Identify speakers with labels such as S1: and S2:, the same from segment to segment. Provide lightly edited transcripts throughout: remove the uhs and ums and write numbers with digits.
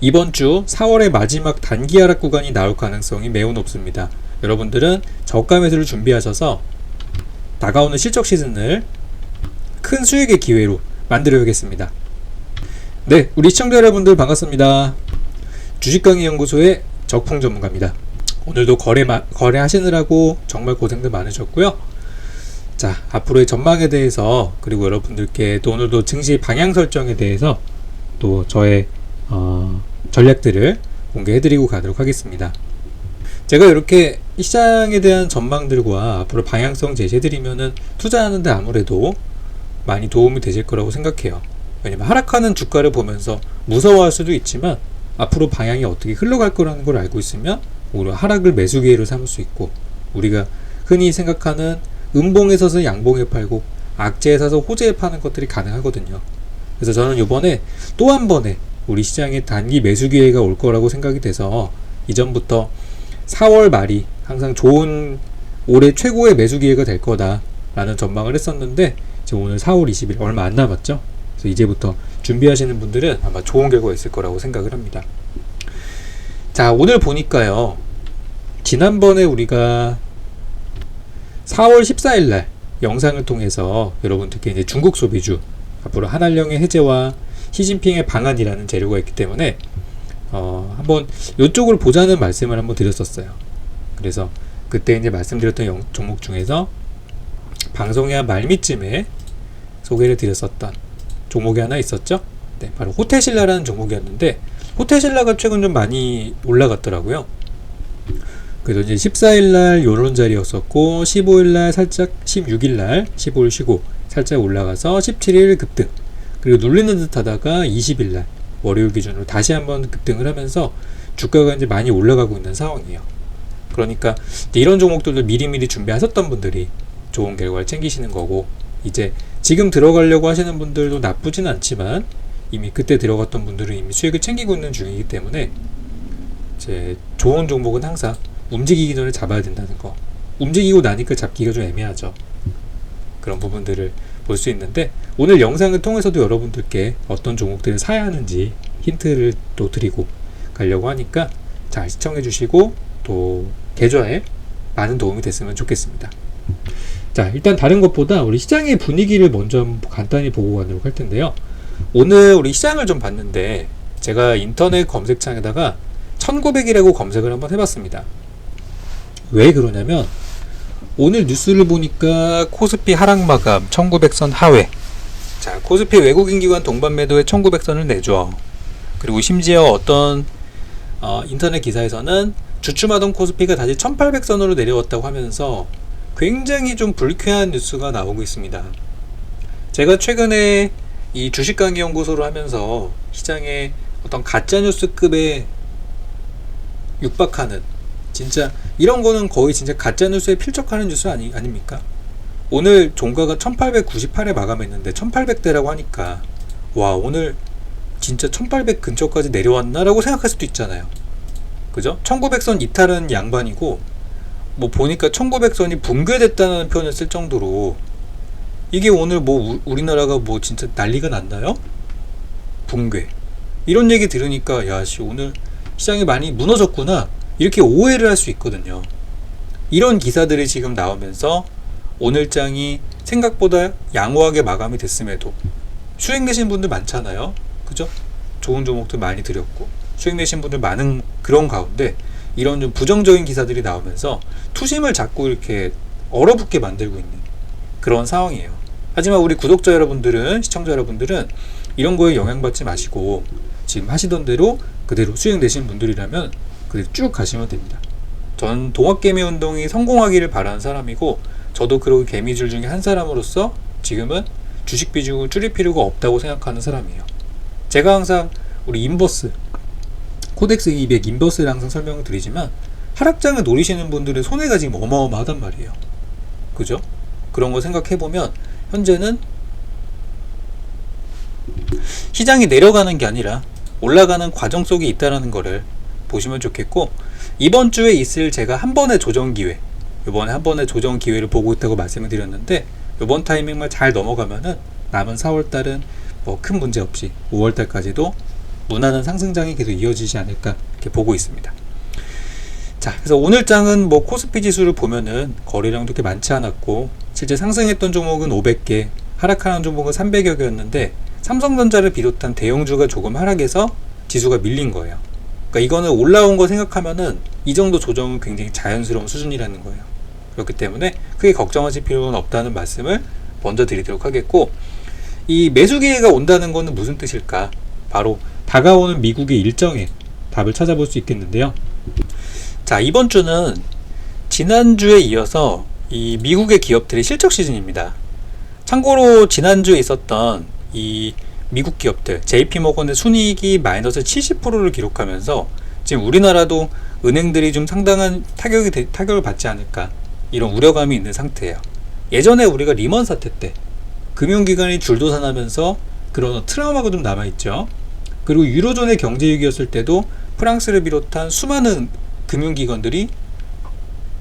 S1: 이번 주 4월의 마지막 단기 하락 구간이 나올 가능성이 매우 높습니다. 여러분들은 저가 매수를 준비하셔서 다가오는 실적 시즌을 큰 수익의 기회로 만들어야겠습니다. 네, 우리 시청자 여러분들 반갑습니다. 주식강의연구소의 적풍 전문가입니다. 오늘도 거래하시느라고 정말 고생들 많으셨고요. 자, 앞으로의 전망에 대해서, 그리고 여러분들께 또 오늘도 증시 방향 설정에 대해서 또 저의 전략들을 공개해드리고 가도록 하겠습니다. 제가 이렇게 시장에 대한 전망들과 앞으로 방향성 제시해드리면은 투자하는데 아무래도 많이 도움이 되실 거라고 생각해요. 왜냐면 하락하는 주가를 보면서 무서워할 수도 있지만 앞으로 방향이 어떻게 흘러갈 거라는 걸 알고 있으면 오히려 하락을 매수 기회로 삼을 수 있고, 우리가 흔히 생각하는 음봉에 서서 양봉에 팔고 악재에 사서 호재에 파는 것들이 가능하거든요. 그래서 저는 이번에 또 한 번에 우리 시장에 단기 매수 기회가 올 거라고 생각이 돼서 이전부터 4월 말이 항상 좋은 올해 최고의 매수 기회가 될 거다 라는 전망을 했었는데, 지금 오늘 4월 20일 얼마 안 남았죠. 그래서 이제부터 준비하시는 분들은 아마 좋은 결과가 있을 거라고 생각을 합니다. 자, 오늘 보니까요, 지난번에 우리가 4월 14일 날 영상을 통해서 여러분들께 이제 중국 소비주, 앞으로 한한령의 해제와 시진핑의 방안이라는 재료가 있기 때문에 한번 이쪽을 보자는 말씀을 한번 드렸었어요. 그래서 그때 이제 말씀드렸던 종목 중에서 방송의 한 말미쯤에 소개를 드렸었던 종목이 하나 있었죠. 네, 바로 호텔신라라는 종목이었는데, 호텔신라가 최근 좀 많이 올라갔더라고요. 그래서 이제 14일날 요런 자리였었고, 15일날 살짝, 16일날 15일 쉬고 살짝 올라가서 17일 급등, 그리고 눌리는 듯 하다가 20일날 월요일 기준으로 다시 한번 급등을 하면서 주가가 이제 많이 올라가고 있는 상황이에요. 그러니까 이런 종목들도 미리미리 준비하셨던 분들이 좋은 결과를 챙기시는 거고, 이제 지금 들어가려고 하시는 분들도 나쁘진 않지만 이미 그때 들어갔던 분들은 이미 수익을 챙기고 있는 중이기 때문에 이제 좋은 종목은 항상 움직이기 전에 잡아야 된다는 거, 움직이고 나니까 잡기가 좀 애매하죠. 그런 부분들을 볼 수 있는데, 오늘 영상을 통해서도 여러분들께 어떤 종목들을 사야 하는지 힌트를 또 드리고 가려고 하니까 잘 시청해 주시고 또 계좌에 많은 도움이 됐으면 좋겠습니다. 자, 일단 다른 것보다 우리 시장의 분위기를 먼저 간단히 보고 가도록 할 텐데요. 오늘 우리 시장을 좀 봤는데, 제가 인터넷 검색창에다가 1900이라고 검색을 한번 해봤습니다. 왜 그러냐면, 오늘 뉴스를 보니까 코스피 하락 마감 1900선 하회, 자, 코스피 외국인 기관 동반 매도에 1900선을 내줘. 그리고 심지어 어떤 인터넷 기사에서는 주춤하던 코스피가 다시 1800선으로 내려왔다고 하면서 굉장히 좀 불쾌한 뉴스가 나오고 있습니다. 제가 최근에 이 주식강의연구소를 하면서 시장에 어떤 가짜뉴스급에 육박하는, 진짜 이런 거는 거의 진짜 가짜뉴스에 필적하는 뉴스 아닙니까? 오늘 종가가 1898에 마감했는데 1800대라고 하니까 와, 오늘 진짜 1800 근처까지 내려왔나? 라고 생각할 수도 있잖아요. 그죠? 1900선 이탈은 양반이고, 뭐 보니까 1900선이 붕괴됐다는 표현을 쓸 정도로, 이게 오늘 뭐 우리나라가 뭐 진짜 난리가 났나요? 붕괴, 이런 얘기 들으니까 야씨, 오늘 시장이 많이 무너졌구나, 이렇게 오해를 할 수 있거든요. 이런 기사들이 지금 나오면서 오늘 장이 생각보다 양호하게 마감이 됐음에도 수익 내신 분들 많잖아요. 그죠? 좋은 종목들 많이 드렸고 수익 내신 분들 많은 그런 가운데 이런 좀 부정적인 기사들이 나오면서 투심을 자꾸 이렇게 얼어붙게 만들고 있는 그런 상황이에요. 하지만 우리 구독자 여러분들은, 시청자 여러분들은 이런 거에 영향받지 마시고 지금 하시던 대로 그대로 수익 내신 분들이라면 그대로 쭉 가시면 됩니다. 전 동학개미 운동이 성공하기를 바라는 사람이고, 저도 그런 개미줄 중에 한 사람으로서 지금은 주식 비중을 줄일 필요가 없다고 생각하는 사람이에요. 제가 항상 우리 인버스, 코덱스 200 인버스를 항상 설명을 드리지만, 하락장을 노리시는 분들의 손해가 지금 어마어마하단 말이에요. 그죠? 그런 거 생각해보면 현재는 시장이 내려가는 게 아니라 올라가는 과정 속에 있다는 거를 보시면 좋겠고, 이번 주에 있을 제가 한 번의 조정 기회, 이번에 한 번의 조정 기회를 보고 있다고 말씀을 드렸는데, 이번 타이밍만 잘 넘어가면은 남은 4월달은 뭐 큰 문제 없이 5월달까지도 무난한 상승장이 계속 이어지지 않을까 이렇게 보고 있습니다. 자, 그래서 오늘 장은 뭐 코스피 지수를 보면은 거래량도 그렇게 많지 않았고, 실제 상승했던 종목은 500개, 하락하는 종목은 300여 개였는데 삼성전자를 비롯한 대형주가 조금 하락해서 지수가 밀린 거예요. 그러니까 이거는 올라온 거 생각하면은 이 정도 조정은 굉장히 자연스러운 수준이라는 거예요. 그렇기 때문에 크게 걱정하실 필요는 없다는 말씀을 먼저 드리도록 하겠고, 이 매수 기회가 온다는 것은 무슨 뜻일까? 바로 다가오는 미국의 일정에 답을 찾아볼 수 있겠는데요. 자, 이번 주는 지난주에 이어서 이 미국의 기업들의 실적 시즌입니다. 참고로 지난주에 있었던 이 미국 기업들 JP모건의 순이익이 마이너스 70%를 기록하면서 지금 우리나라도 은행들이 좀 상당한 타격을 받지 않을까, 이런 우려감이 있는 상태예요. 예전에 우리가 리먼 사태 때 금융기관이 줄도산하면서 그런 트라우마가 좀 남아있죠. 그리고 유로존의 경제위기였을 때도 프랑스를 비롯한 수많은 금융기관들이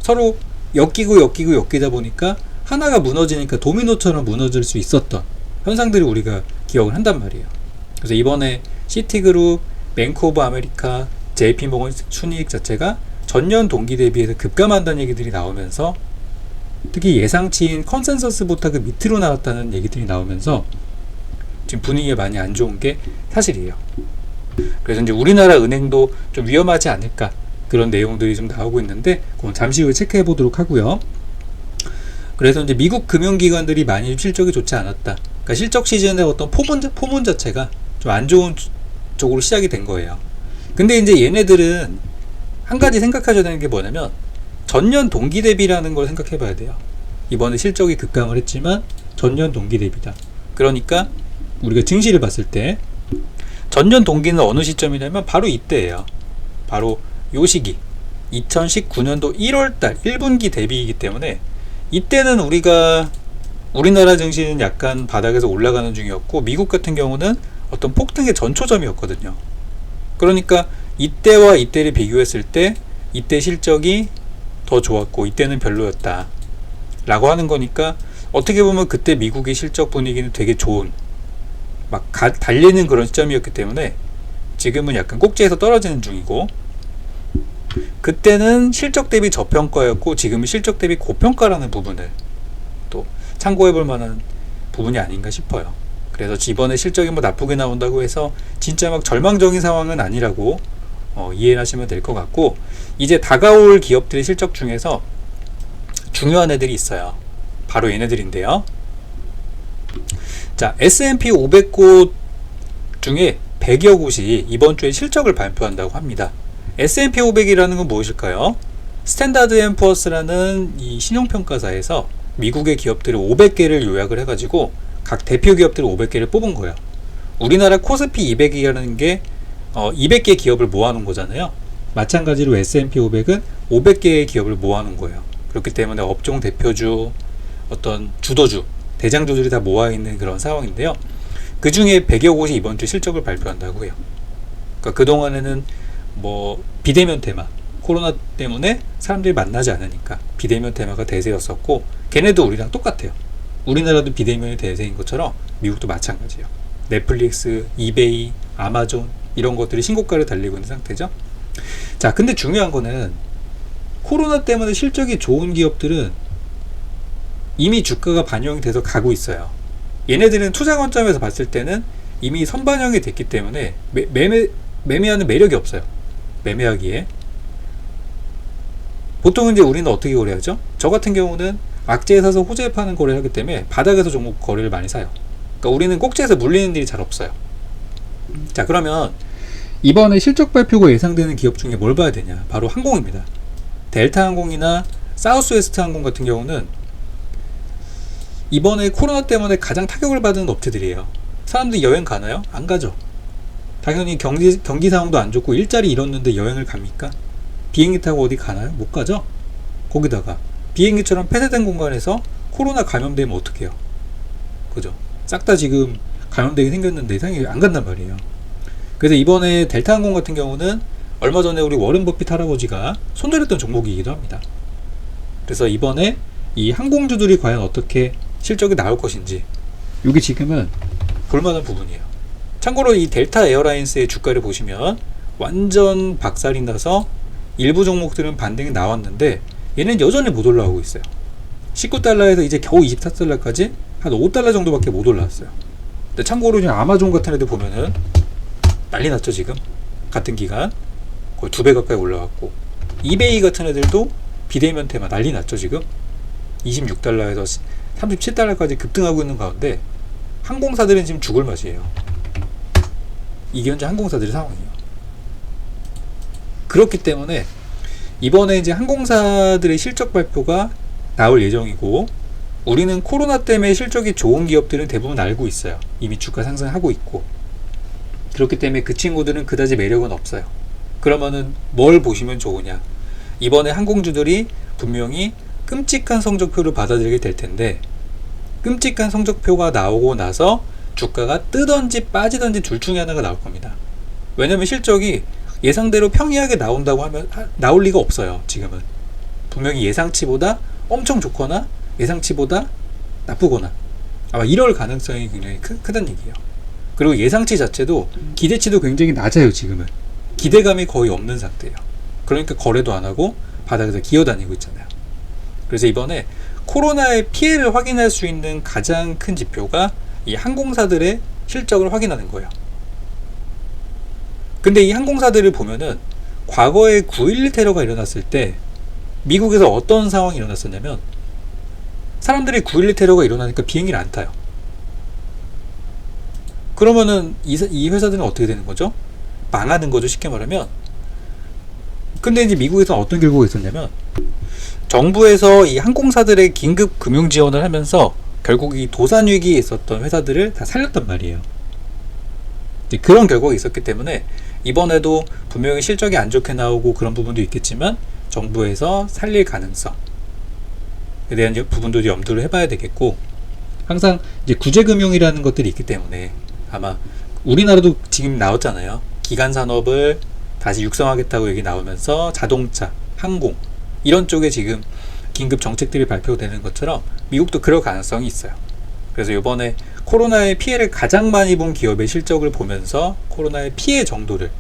S1: 서로 엮이다 보니까 하나가 무너지니까 도미노처럼 무너질 수 있었던 현상들을 우리가 기억을 한단 말이에요. 그래서 이번에 시티그룹, 뱅크 오브 아메리카, JP모건 순이익 자체가 전년 동기 대비해서 급감한다는 얘기들이 나오면서, 특히 예상치인 컨센서스보다 그 밑으로 나왔다는 얘기들이 나오면서 지금 분위기가 많이 안 좋은 게 사실이에요. 그래서 이제 우리나라 은행도 좀 위험하지 않을까, 그런 내용들이 좀 나오고 있는데 그건 잠시 후에 체크해 보도록 하고요. 그래서 이제 미국 금융기관들이 많이 실적이 좋지 않았다. 그러니까 실적 시즌의 어떤 포문 자체가 좀 안 좋은 쪽으로 시작이 된 거예요. 근데 이제 얘네들은 한 가지 생각하셔야 되는 게 뭐냐면, 전년 동기 대비라는 걸 생각해 봐야 돼요. 이번에 실적이 급감을 했지만 전년 동기 대비다. 그러니까 우리가 증시를 봤을 때 전년 동기는 어느 시점이냐면 바로 이때예요. 바로 요 시기 2019년도 1월달 1분기 대비이기 때문에, 이때는 우리나라 증시는 약간 바닥에서 올라가는 중이었고 미국 같은 경우는 어떤 폭등의 전초점이었거든요. 그러니까 이때와 이때를 비교했을 때 이때 실적이 더 좋았고 이때는 별로였다 라고 하는 거니까, 어떻게 보면 그때 미국의 실적 분위기는 되게 좋은, 막 달리는 그런 시점이었기 때문에 지금은 약간 꼭지에서 떨어지는 중이고, 그때는 실적 대비 저평가였고 지금은 실적 대비 고평가라는 부분을 또 참고해 볼 만한 부분이 아닌가 싶어요. 그래서 이번에 실적이 뭐 나쁘게 나온다고 해서 진짜 막 절망적인 상황은 아니라고 이해하시면 될 것 같고, 이제 다가올 기업들의 실적 중에서 중요한 애들이 있어요. 바로 얘네들인데요. 자, S&P 500곳 중에 100여 곳이 이번 주에 실적을 발표한다고 합니다. S&P 500이라는 건 무엇일까요? 스탠다드 앤 푸어스라는 이 신용평가사에서 미국의 기업들을 500개를 요약을 해가지고 각 대표 기업들을 500개를 뽑은 거예요. 우리나라 코스피 200이라는 게 200개 기업을 모아놓은 거잖아요. 마찬가지로 S&P 500은 500개의 기업을 모아놓은 거예요. 그렇기 때문에 업종 대표주, 어떤 주도주, 대장주들이 다 모아있는 그런 상황인데요. 그 중에 100여 곳이 이번 주 실적을 발표한다고 해요. 그러니까 그동안에는 뭐 비대면 테마, 코로나 때문에 사람들이 만나지 않으니까 비대면 테마가 대세였었고, 걔네도 우리랑 똑같아요. 우리나라도 비대면이 대세인 것처럼 미국도 마찬가지예요. 넷플릭스, 이베이, 아마존 이런 것들이 신고가를 달리고 있는 상태죠. 자, 근데 중요한 거는 코로나 때문에 실적이 좋은 기업들은 이미 주가가 반영이 돼서 가고 있어요. 얘네들은 투자 관점에서 봤을 때는 이미 선반영이 됐기 때문에 매매하는 매력이 없어요. 매매하기에. 보통 이제 우리는 어떻게 거래하죠? 저 같은 경우는 악재에 사서 호재에 파는 거래를 하기 때문에 바닥에서 종목 거래를 많이 사요. 그러니까 우리는 꼭지에서 물리는 일이 잘 없어요. 자, 그러면 이번에 실적 발표가 예상되는 기업 중에 뭘 봐야 되냐? 바로 항공입니다. 델타항공이나 사우스웨스트 항공 같은 경우는 이번에 코로나 때문에 가장 타격을 받은 업체들이에요. 사람들이 여행 가나요? 안 가죠. 당연히 경기 상황도 안 좋고 일자리 잃었는데 여행을 갑니까? 비행기 타고 어디 가나요? 못 가죠. 거기다가 비행기처럼 폐쇄된 공간에서 코로나 감염되면 어떡해요? 그죠? 싹 다 지금 감염되게 생겼는데 이상하게 안 간단 말이에요. 그래서 이번에 델타항공 같은 경우는 얼마 전에 우리 워런 버핏 할아버지가 손절했던 종목이기도 합니다. 그래서 이번에 이 항공주들이 과연 어떻게 실적이 나올 것인지, 이게 지금은 볼만한 부분이에요. 참고로 이 델타 에어라인스의 주가를 보시면 완전 박살이 나서 일부 종목들은 반등이 나왔는데 얘는 여전히 못 올라오고 있어요. 19달러에서 이제 겨우 24달러까지 한 5달러 정도밖에 못 올라왔어요. 근데 참고로 아마존 같은 애들 보면은 난리 났죠. 지금 같은 기간 거의 2배 가까이 올라왔고, 이베이 같은 애들도 비대면 테마 난리 났죠. 지금 26달러에서 37달러까지 급등하고 있는 가운데 항공사들은 지금 죽을 맛이에요. 이게 현재 항공사들의 상황이에요. 그렇기 때문에 이번에 이제 항공사들의 실적 발표가 나올 예정이고, 우리는 코로나 때문에 실적이 좋은 기업들은 대부분 알고 있어요. 이미 주가 상승하고 있고. 그렇기 때문에 그 친구들은 그다지 매력은 없어요. 그러면은 뭘 보시면 좋으냐? 이번에 항공주들이 분명히 끔찍한 성적표를 받아들이게 될 텐데, 끔찍한 성적표가 나오고 나서 주가가 뜨던지 빠지던지 둘 중에 하나가 나올 겁니다. 왜냐면 실적이 예상대로 평이하게 나온다고 하면 나올 리가 없어요. 지금은 분명히 예상치보다 엄청 좋거나 예상치보다 나쁘거나 아마 이럴 가능성이 굉장히 크다는 얘기예요. 그리고 예상치 자체도 기대치도 굉장히 낮아요. 지금은 기대감이 거의 없는 상태예요. 그러니까 거래도 안 하고 바닥에서 기어다니고 있잖아요. 그래서 이번에 코로나의 피해를 확인할 수 있는 가장 큰 지표가 이 항공사들의 실적을 확인하는 거예요. 근데 이 항공사들을 보면은 과거에 9.11 테러가 일어났을 때 미국에서 어떤 상황이 일어났었냐면, 사람들이 9.11 테러가 일어나니까 비행기를 안 타요. 그러면은 이 회사들은 어떻게 되는 거죠? 망하는 거죠, 쉽게 말하면. 근데 이제 미국에서는 어떤 결과가 있었냐면, 정부에서 이 항공사들의 긴급 금융 지원을 하면서 결국 이 도산 위기에 있었던 회사들을 다 살렸단 말이에요. 그런 결과가 있었기 때문에 이번에도 분명히 실적이 안 좋게 나오고 그런 부분도 있겠지만 정부에서 살릴 가능성에 대한 부분도 염두를 해봐야 되겠고, 항상 이제 구제금융이라는 것들이 있기 때문에 아마 우리나라도 지금 나왔잖아요. 기간 산업을 다시 육성하겠다고 얘기 나오면서 자동차, 항공 이런 쪽에 지금 긴급 정책들이 발표되는 것처럼 미국도 그럴 가능성이 있어요. 그래서 이번에 코로나의 피해를 가장 많이 본 기업의 실적을 보면서 코로나의 피해 정도를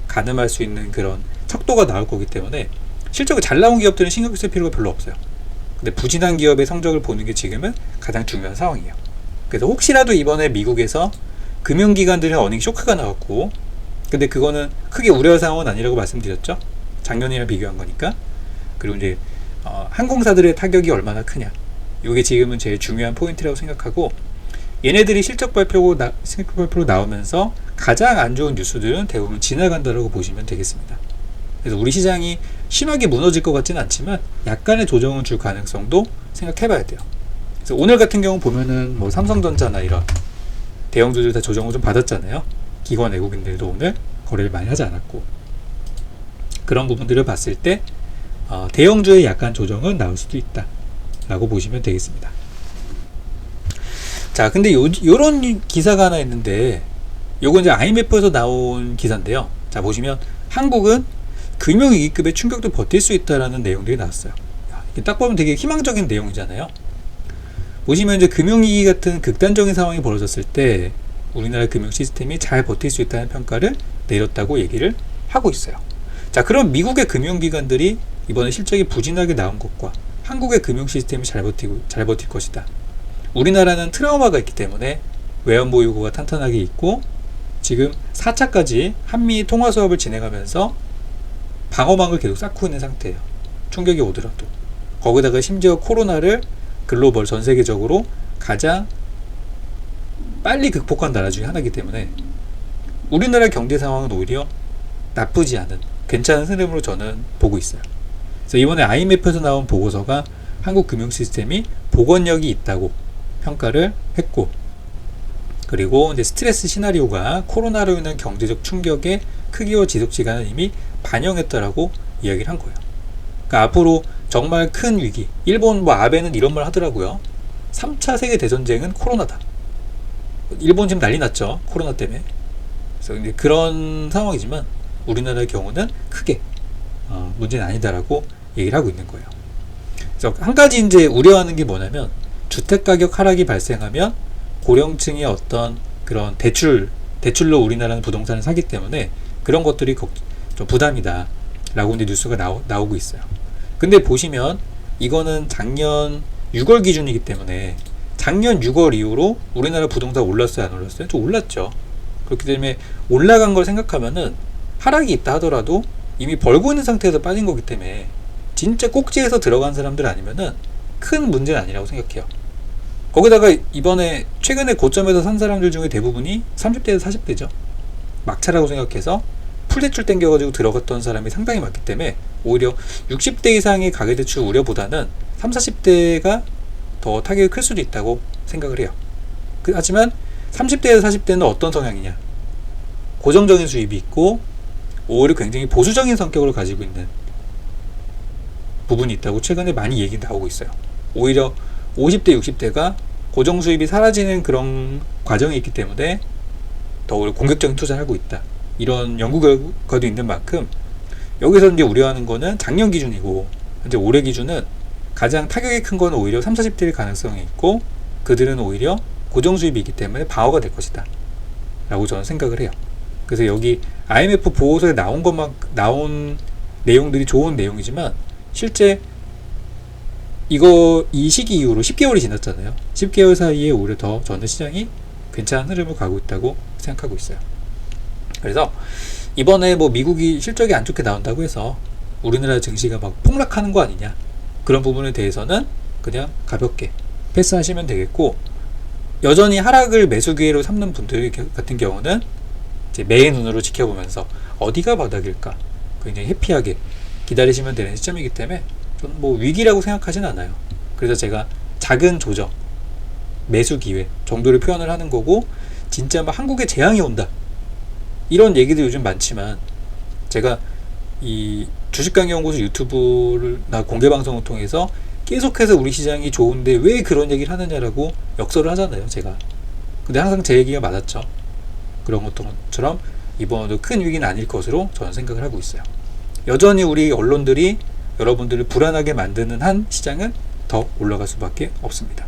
S1: 가늠할 수 있는 그런 척도가 나올 거기 때문에 실적이 잘 나온 기업들은 신경 쓸 필요가 별로 없어요. 근데 부진한 기업의 성적을 보는 게 지금은 가장 중요한 상황이에요. 그래서 혹시라도 이번에 미국에서 금융기관들의 어닝 쇼크가 나왔고, 근데 그거는 크게 우려할 상황은 아니라고 말씀드렸죠. 작년이랑 비교한 거니까. 그리고 이제 항공사들의 타격이 얼마나 크냐, 이게 지금은 제일 중요한 포인트라고 생각하고, 얘네들이 실적 발표로 나오면서 가장 안 좋은 뉴스들은 대부분 지나간다라고 보시면 되겠습니다. 그래서 우리 시장이 심하게 무너질 것 같지는 않지만 약간의 조정은 줄 가능성도 생각해봐야 돼요. 그래서 오늘 같은 경우 보면은 뭐 삼성전자나 이런 대형주들 다 조정을 좀 받았잖아요. 기관 외국인들도 오늘 거래를 많이 하지 않았고, 그런 부분들을 봤을 때 대형주의 약간 조정은 나올 수도 있다 라고 보시면 되겠습니다. 자, 근데 요런 기사가 하나 있는데, 요건 이제 IMF에서 나온 기사인데요. 자, 보시면 한국은 금융위기급의 충격도 버틸 수 있다라는 내용들이 나왔어요. 이게 딱 보면 되게 희망적인 내용이잖아요. 보시면 이제 금융위기 같은 극단적인 상황이 벌어졌을 때 우리나라 금융 시스템이 잘 버틸 수 있다는 평가를 내렸다고 얘기를 하고 있어요. 자, 그럼 미국의 금융기관들이 이번에 실적이 부진하게 나온 것과 한국의 금융 시스템이 잘 버틸 것이다. 우리나라는 트라우마가 있기 때문에 외환보유고가 탄탄하게 있고, 지금 4차까지 한미 통화 수업을 진행하면서 방어막을 계속 쌓고 있는 상태예요. 충격이 오더라도. 거기다가 심지어 코로나를 글로벌 전 세계적으로 가장 빨리 극복한 나라 중에 하나이기 때문에 우리나라 경제 상황은 오히려 나쁘지 않은 괜찮은 흐름으로 저는 보고 있어요. 그래서 이번에 IMF에서 나온 보고서가 한국 금융 시스템이 복원력이 있다고 평가를 했고, 그리고 이제 스트레스 시나리오가 코로나로 인한 경제적 충격의 크기와 지속 시간을 이미 반영했다라고 이야기를 한 거예요. 그러니까 앞으로 정말 큰 위기, 일본 아베는 이런 말 하더라고요. 3차 세계 대전쟁은 코로나다. 일본 지금 난리 났죠, 코로나 때문에. 그래서 이제 그런 상황이지만 우리나라의 경우는 크게 문제는 아니다라고 얘기를 하고 있는 거예요. 그래서 한 가지 이제 우려하는 게 뭐냐면, 주택 가격 하락이 발생하면 고령층의 어떤 그런 대출 대출로 우리나라는 부동산을 사기 때문에 그런 것들이 좀 부담이다 라고 이제 뉴스가 나오고 있어요. 근데 보시면 이거는 작년 6월 기준이기 때문에 작년 6월 이후로 우리나라 부동산 올랐어요, 안 올랐어요? 좀 올랐죠. 그렇기 때문에 올라간 걸 생각하면은 하락이 있다 하더라도 이미 벌고 있는 상태에서 빠진 거기 때문에 진짜 꼭지에서 들어간 사람들 아니면은 큰 문제는 아니라고 생각해요. 거기다가 이번에 최근에 고점에서 산 사람들 중에 대부분이 30대에서 40대죠. 막차라고 생각해서 풀대출 땡겨가지고 들어갔던 사람이 상당히 많기 때문에 오히려 60대 이상의 가계대출 우려보다는 30, 40대가 더 타격이 클 수도 있다고 생각을 해요. 하지만 30대에서 40대는 어떤 성향이냐? 고정적인 수입이 있고 오히려 굉장히 보수적인 성격을 가지고 있는 부분이 있다고 최근에 많이 얘기 나오고 있어요. 오히려 50대, 60대가 고정 수입이 사라지는 그런 과정이 있기 때문에 더 공격적인 투자를 하고 있다. 이런 연구 결과도 있는 만큼 여기서 이제 우려하는 거는 작년 기준이고 현재 올해 기준은 가장 타격이 큰 거는 오히려 30, 40대일 가능성이 있고 그들은 오히려 고정 수입이 있기 때문에 방어가 될 것이다 라고 저는 생각을 해요. 그래서 여기 IMF 보고서에 나온 내용들이 좋은 내용이지만 실제 이 시기 이후로 10개월이 지났잖아요. 10개월 사이에 오히려 더 저는 시장이 괜찮은 흐름을 가고 있다고 생각하고 있어요. 그래서 이번에 뭐 미국이 실적이 안 좋게 나온다고 해서 우리나라 증시가 막 폭락하는 거 아니냐, 그런 부분에 대해서는 그냥 가볍게 패스하시면 되겠고, 여전히 하락을 매수 기회로 삼는 분들 같은 경우는 이제 매의 눈으로 지켜보면서 어디가 바닥일까 굉장히 해피하게 기다리시면 되는 시점이기 때문에 저는 뭐 위기라고 생각하진 않아요. 그래서 제가 작은 조정, 매수 기회 정도를 표현을 하는 거고, 진짜 막 한국에 재앙이 온다 이런 얘기도 요즘 많지만 제가 이 주식강연구소 유튜브나 공개방송을 통해서 계속해서 우리 시장이 좋은데 왜 그런 얘기를 하느냐라고 역설을 하잖아요, 제가. 근데 항상 제 얘기가 맞았죠. 그런 것처럼 이번에도 큰 위기는 아닐 것으로 저는 생각을 하고 있어요. 여전히 우리 언론들이 여러분들을 불안하게 만드는 한 시장은 더 올라갈 수밖에 없습니다.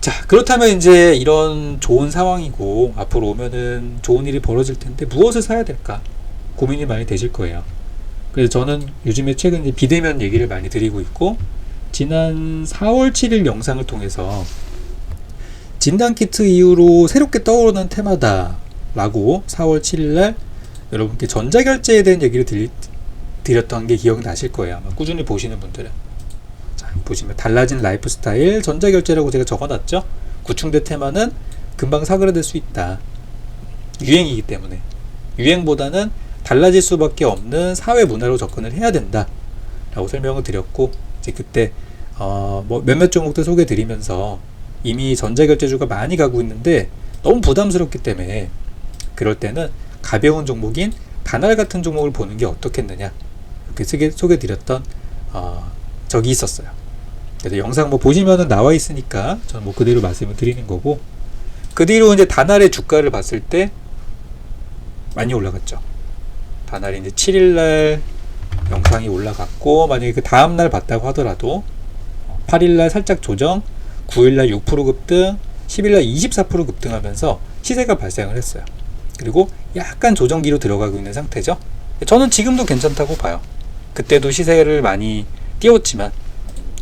S1: 자, 그렇다면 이제 이런 좋은 상황이고 앞으로 오면은 좋은 일이 벌어질 텐데 무엇을 사야 될까 고민이 많이 되실 거예요. 그래서 저는 요즘에 최근 비대면 얘기를 많이 드리고 있고, 지난 4월 7일 영상을 통해서 진단키트 이후로 새롭게 떠오르는 테마다 라고 4월 7일날 여러분께 전자결제에 대한 얘기를 드렸던 게 기억나실 거예요. 아마 꾸준히 보시는 분들은. 자, 보시면 달라진 라이프 스타일 전자결제라고 제가 적어놨죠. 구충대 테마는 금방 사그라들 수 있다. 유행이기 때문에. 유행보다는 달라질 수밖에 없는 사회 문화로 접근을 해야 된다 라고 설명을 드렸고, 이제 그때 뭐 몇몇 종목들 소개해 드리면서 이미 전자결제주가 많이 가고 있는데 너무 부담스럽기 때문에 그럴 때는 가벼운 종목인 다날 같은 종목을 보는 게 어떻겠느냐 이렇게 소개해 드렸던 적이 있었어요. 그래서 영상 뭐 보시면은 나와 있으니까 저는 뭐 그대로 말씀을 드리는 거고, 그 뒤로 이제 다날의 주가를 봤을 때 많이 올라갔죠. 다날이 이제 7일날 영상이 올라갔고, 만약에 그 다음날 봤다고 하더라도 8일날 살짝 조정, 9일날 6% 급등, 10일날 24% 급등하면서 시세가 발생을 했어요. 그리고 약간 조정기로 들어가고 있는 상태죠. 저는 지금도 괜찮다고 봐요. 그때도 시세를 많이 띄웠지만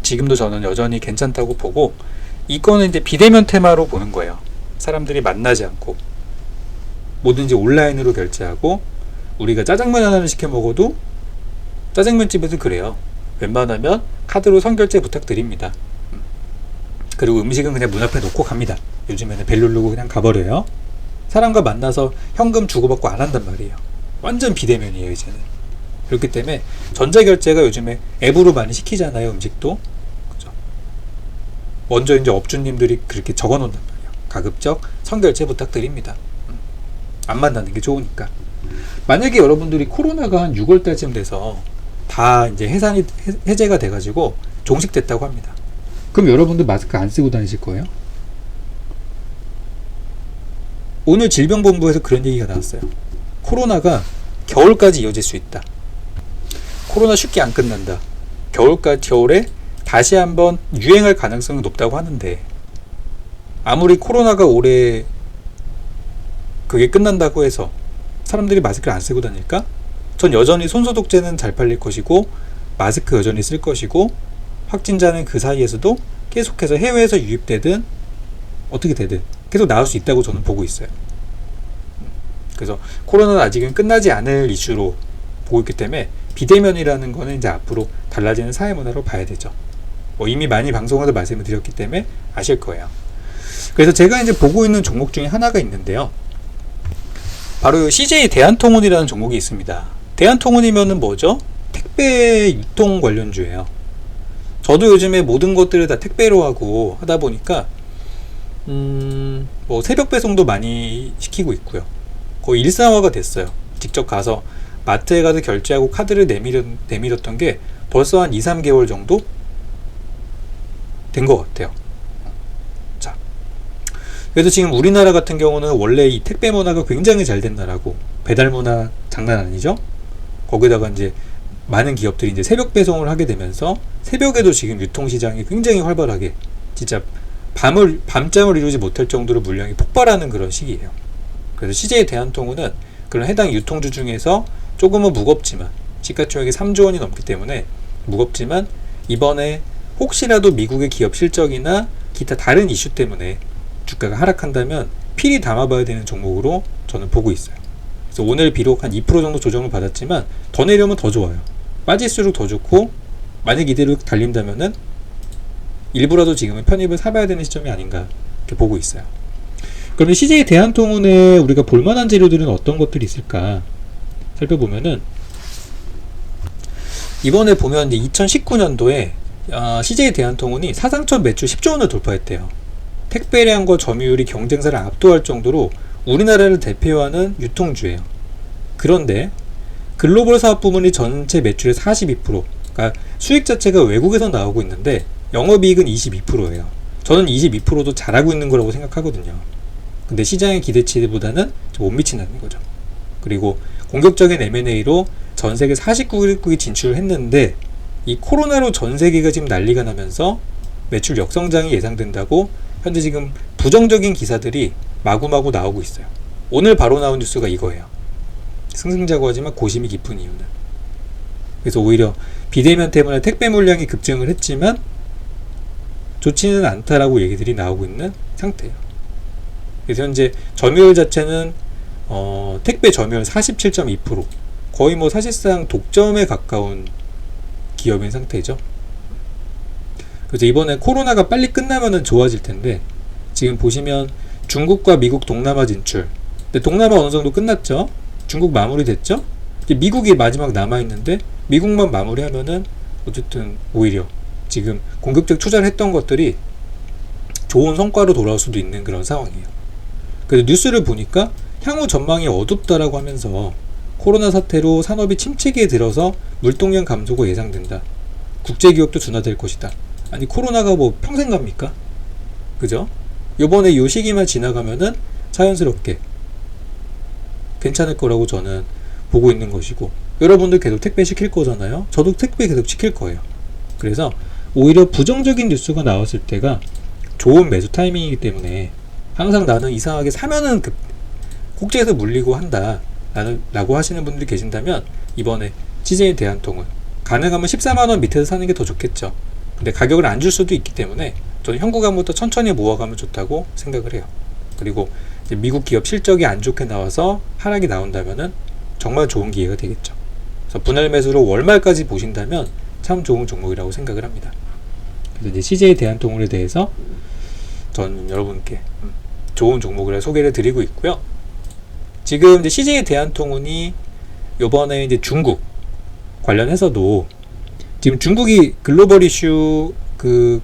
S1: 지금도 저는 여전히 괜찮다고 보고, 이거는 이제 비대면 테마로 보는 거예요. 사람들이 만나지 않고 뭐든지 온라인으로 결제하고, 우리가 짜장면 하나를 시켜 먹어도 짜장면집에서 그래요. 웬만하면 카드로 선결제 부탁드립니다. 그리고 음식은 그냥 문 앞에 놓고 갑니다. 요즘에는 벨 누르고 그냥 가버려요. 사람과 만나서 현금 주고받고 안 한단 말이에요. 완전 비대면이에요, 이제는. 그렇기 때문에 전자결제가 요즘에 앱으로 많이 시키잖아요, 음식도. 그죠? 먼저 이제 업주님들이 그렇게 적어 놓는단 말이에요. 가급적 선결제 부탁드립니다. 안 만나는 게 좋으니까. 만약에 여러분들이 코로나가 한 6월달쯤 돼서 다 이제 해제가 돼가지고 종식됐다고 합니다. 그럼 여러분들 마스크 안 쓰고 다니실 거예요? 오늘 질병본부에서 그런 얘기가 나왔어요. 코로나가 겨울까지 이어질 수 있다. 코로나 쉽게 안 끝난다. 겨울에 다시 한번 유행할 가능성이 높다고 하는데, 아무리 코로나가 올해 그게 끝난다고 해서 사람들이 마스크를 안 쓰고 다닐까? 전 여전히 손소독제는 잘 팔릴 것이고 마스크 여전히 쓸 것이고 확진자는 그 사이에서도 계속해서 해외에서 유입되든 어떻게 되든 계속 나올 수 있다고 저는 보고 있어요. 그래서 코로나는 아직은 끝나지 않을 이슈로 보고 있기 때문에 비대면이라는 거는 이제 앞으로 달라지는 사회문화로 봐야 되죠. 이미 많이 방송에서 말씀을 드렸기 때문에 아실 거예요. 그래서 제가 이제 보고 있는 종목 중에 하나가 있는데요. 바로 CJ 대한통운이라는 종목이 있습니다. 대한통운이면은 뭐죠? 택배 유통 관련주예요. 저도 요즘에 모든 것들을 다 택배로 하고 하다 보니까 새벽 배송도 많이 시키고 있고요. 거의 일상화가 됐어요. 직접 가서 마트에 가서 결제하고 카드를 내밀었던 게 벌써 한 2-3개월 정도 된 것 같아요. 자, 그래서 지금 우리나라 같은 경우는 원래 이 택배 문화가 굉장히 잘 된 나라고, 배달 문화 장난 아니죠? 거기다가 이제 많은 기업들이 이제 새벽 배송을 하게 되면서 새벽에도 지금 유통시장이 굉장히 활발하게, 진짜 밤잠을 이루지 못할 정도로 물량이 폭발하는 그런 시기예요. 그래서 CJ 대한통운은 그런 해당 유통주 중에서 조금은 무겁지만, 시가총액이 3조 원이 넘기 때문에 무겁지만, 이번에 혹시라도 미국의 기업 실적이나 기타 다른 이슈 때문에 주가가 하락한다면 필히 담아봐야 되는 종목으로 저는 보고 있어요. 그래서 오늘 비록 한 2% 정도 조정을 받았지만 더 내려오면 더 좋아요. 빠질수록 더 좋고, 만약 이대로 달린다면은 일부라도 지금은 편입을 사봐야 되는 시점이 아닌가 이렇게 보고 있어요. 그러면 CJ 대한통운에 우리가 볼만한 재료들은 어떤 것들이 있을까 살펴보면은, 이번에 보면 이제 2019년도에 CJ 대한통운이 사상 첫 매출 10조 원을 돌파했대요. 택배량과 점유율이 경쟁사를 압도할 정도로 우리나라를 대표하는 유통주예요. 그런데 글로벌 사업 부문이 전체 매출의 42%, 그러니까 수익 자체가 외국에서 나오고 있는데 영업이익은 22%예요. 저는 22%도 잘하고 있는 거라고 생각하거든요. 근데 시장의 기대치보다는 못 미친다는 거죠. 그리고 공격적인 M&A로 전 세계 49개국이 진출을 했는데, 이 코로나로 전 세계가 지금 난리가 나면서 매출 역성장이 예상된다고 현재 지금 부정적인 기사들이 마구마구 나오고 있어요. 오늘 바로 나온 뉴스가 이거예요. 승승장구 하지만 고심이 깊은 이유는. 그래서 오히려 비대면 때문에 택배 물량이 급증을 했지만 좋지는 않다라고 얘기들이 나오고 있는 상태예요. 그래서 현재 점유율 자체는 택배 점유율 47.2%, 거의 뭐 사실상 독점에 가까운 기업인 상태죠. 그래서 이번에 코로나가 빨리 끝나면은 좋아질 텐데, 지금 보시면 중국과 미국 동남아 진출, 근데 동남아 어느 정도 끝났죠. 중국 마무리됐죠. 이제 미국이 마지막 남아있는데 미국만 마무리하면은 어쨌든 오히려 지금 공격적 투자를 했던 것들이 좋은 성과로 돌아올 수도 있는 그런 상황이에요. 그래서 뉴스를 보니까 향후 전망이 어둡다라고 하면서 코로나 사태로 산업이 침체기에 들어서 물동량 감소가 예상된다. 국제기업도 둔화될 것이다. 아니, 코로나가 뭐 평생 갑니까? 그죠? 요번에 요 시기만 지나가면은 자연스럽게 괜찮을 거라고 저는 보고 있는 것이고, 여러분들 계속 택배 시킬 거잖아요. 저도 택배 계속 시킬 거예요. 그래서 오히려 부정적인 뉴스가 나왔을 때가 좋은 매수 타이밍이기 때문에, 항상 나는 이상하게 사면은 꼭지에서 물리고 한다 라고 하시는 분들이 계신다면, 이번에 CJ 대한통운 가능하면 14만원 밑에서 사는 게 더 좋겠죠. 근데 가격을 안 줄 수도 있기 때문에 저는 현구감부터 천천히 모아가면 좋다고 생각을 해요. 그리고 이제 미국 기업 실적이 안 좋게 나와서 하락이 나온다면은 정말 좋은 기회가 되겠죠. 그래서 분할 매수로 월말까지 보신다면 참 좋은 종목이라고 생각을 합니다. 그래서 이제 CJ 대한통운에 대해서 저는 여러분께 좋은 종목을 소개를 드리고 있고요. 지금 이제 CJ 대한통운이 요번에 이제 중국 관련해서도 지금 중국이 글로벌 이슈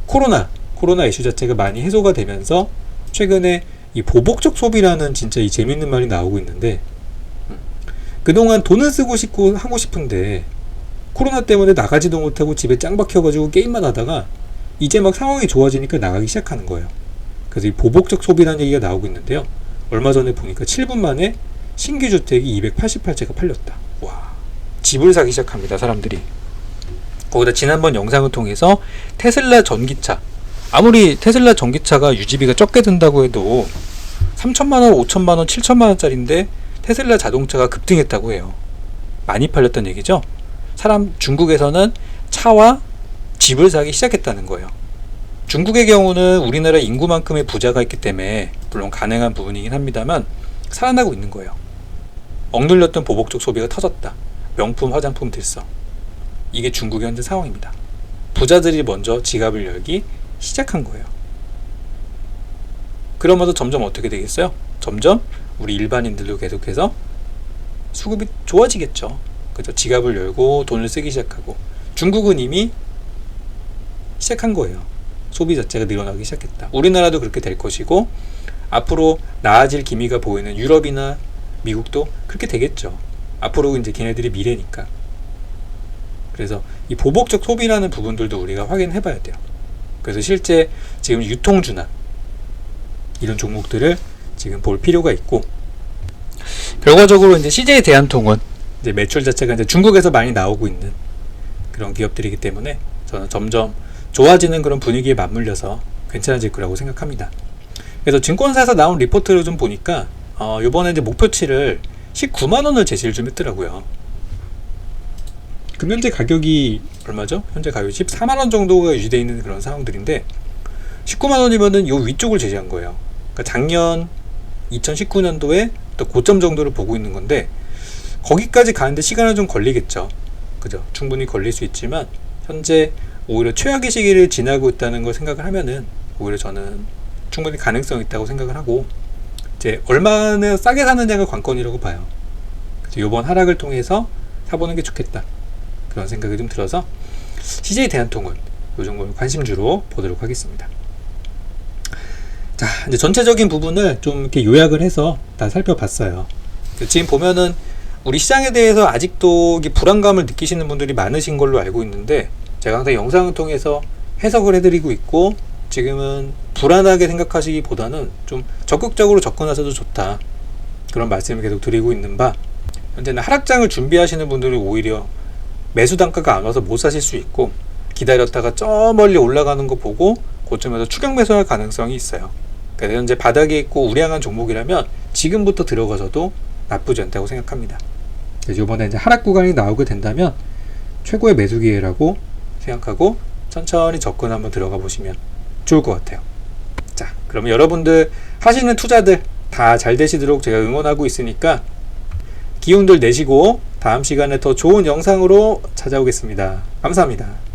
S1: 코로나 이슈 자체가 많이 해소가 되면서 최근에 이 보복적 소비라는 진짜 이 재밌는 말이 나오고 있는데, 그동안 돈을 쓰고 싶고 하고 싶은데 코로나 때문에 나가지도 못하고 집에 짱 박혀가지고 게임만 하다가 이제 막 상황이 좋아지니까 나가기 시작하는 거예요. 그래서 이 보복적 소비라는 얘기가 나오고 있는데요. 얼마 전에 보니까 7분 만에 신규 주택이 288채가 팔렸다. 와, 집을 사기 시작합니다, 사람들이. 거기다 지난번 영상을 통해서 테슬라 전기차, 아무리 테슬라 전기차가 유지비가 적게 든다고 해도 3천만 원, 5천만 원, 7천만 원짜리인데 테슬라 자동차가 급등했다고 해요. 많이 팔렸던 얘기죠. 중국에서는 차와 집을 사기 시작했다는 거예요. 중국의 경우는 우리나라 인구만큼의 부자가 있기 때문에 물론 가능한 부분이긴 합니다만 살아나고 있는 거예요. 억눌렸던 보복적 소비가 터졌다. 명품, 화장품 들썩. 이게 중국의 현재 상황입니다. 부자들이 먼저 지갑을 열기 시작한 거예요. 그러면서 점점 어떻게 되겠어요? 점점 우리 일반인들도 계속해서 수급이 좋아지겠죠. 그래서 지갑을 열고 돈을 쓰기 시작하고, 중국은 이미 시작한 거예요. 소비 자체가 늘어나기 시작했다. 우리나라도 그렇게 될 것이고, 앞으로 나아질 기미가 보이는 유럽이나 미국도 그렇게 되겠죠. 앞으로 이제 걔네들이 미래니까. 그래서 이 보복적 소비라는 부분들도 우리가 확인해 봐야 돼요. 그래서 실제 지금 유통주나 이런 종목들을 지금 볼 필요가 있고, 결과적으로 이제 CJ 대한통운 이제 매출 자체가 이제 중국에서 많이 나오고 있는 그런 기업들이기 때문에 저는 점점 좋아지는 그런 분위기에 맞물려서 괜찮아질 거라고 생각합니다. 그래서 증권사에서 나온 리포트를 좀 보니까 이번에 이제 목표치를 19만 원을 제시를 좀 했더라고요. 그럼 현재 가격이 얼마죠? 현재 가격이 14만 원 정도가 유지되어 있는 그런 상황들인데, 19만 원이면은 요 위쪽을 제시한 거예요. 그러니까 작년 2019년도에 또 고점 정도를 보고 있는 건데, 거기까지 가는데 시간은 좀 걸리겠죠. 그죠? 충분히 걸릴 수 있지만 현재 오히려 최악의 시기를 지나고 있다는 걸 생각을 하면은 오히려 저는 충분히 가능성이 있다고 생각을 하고, 이제 얼마나 싸게 사느냐가 관건이라고 봐요. 그래서 이번 하락을 통해서 사보는 게 좋겠다, 그런 생각이 좀 들어서 CJ 대한통운 이 정도 관심주로 보도록 하겠습니다. 자, 이제 전체적인 부분을 좀 이렇게 요약을 해서 다 살펴봤어요. 지금 보면은 우리 시장에 대해서 아직도 불안감을 느끼시는 분들이 많으신 걸로 알고 있는데, 제가 항상 영상을 통해서 해석을 해드리고 있고, 지금은 불안하게 생각하시기보다는 좀 적극적으로 접근하셔도 좋다, 그런 말씀을 계속 드리고 있는 바, 현재는 하락장을 준비하시는 분들은 오히려 매수 단가가 안 와서 못 사실 수 있고, 기다렸다가 저 멀리 올라가는 거 보고 고점에서 추격 매수할 가능성이 있어요. 그래서 현재 바닥에 있고 우량한 종목이라면 지금부터 들어가서도 나쁘지 않다고 생각합니다. 그래서 이번에 이제 하락 구간이 나오게 된다면 최고의 매수 기회라고 생각하고 천천히 접근 한번 들어가 보시면 좋을 것 같아요. 자, 그러면 여러분들 하시는 투자들 다 잘 되시도록 제가 응원하고 있으니까 기운들 내시고 다음 시간에 더 좋은 영상으로 찾아오겠습니다. 감사합니다.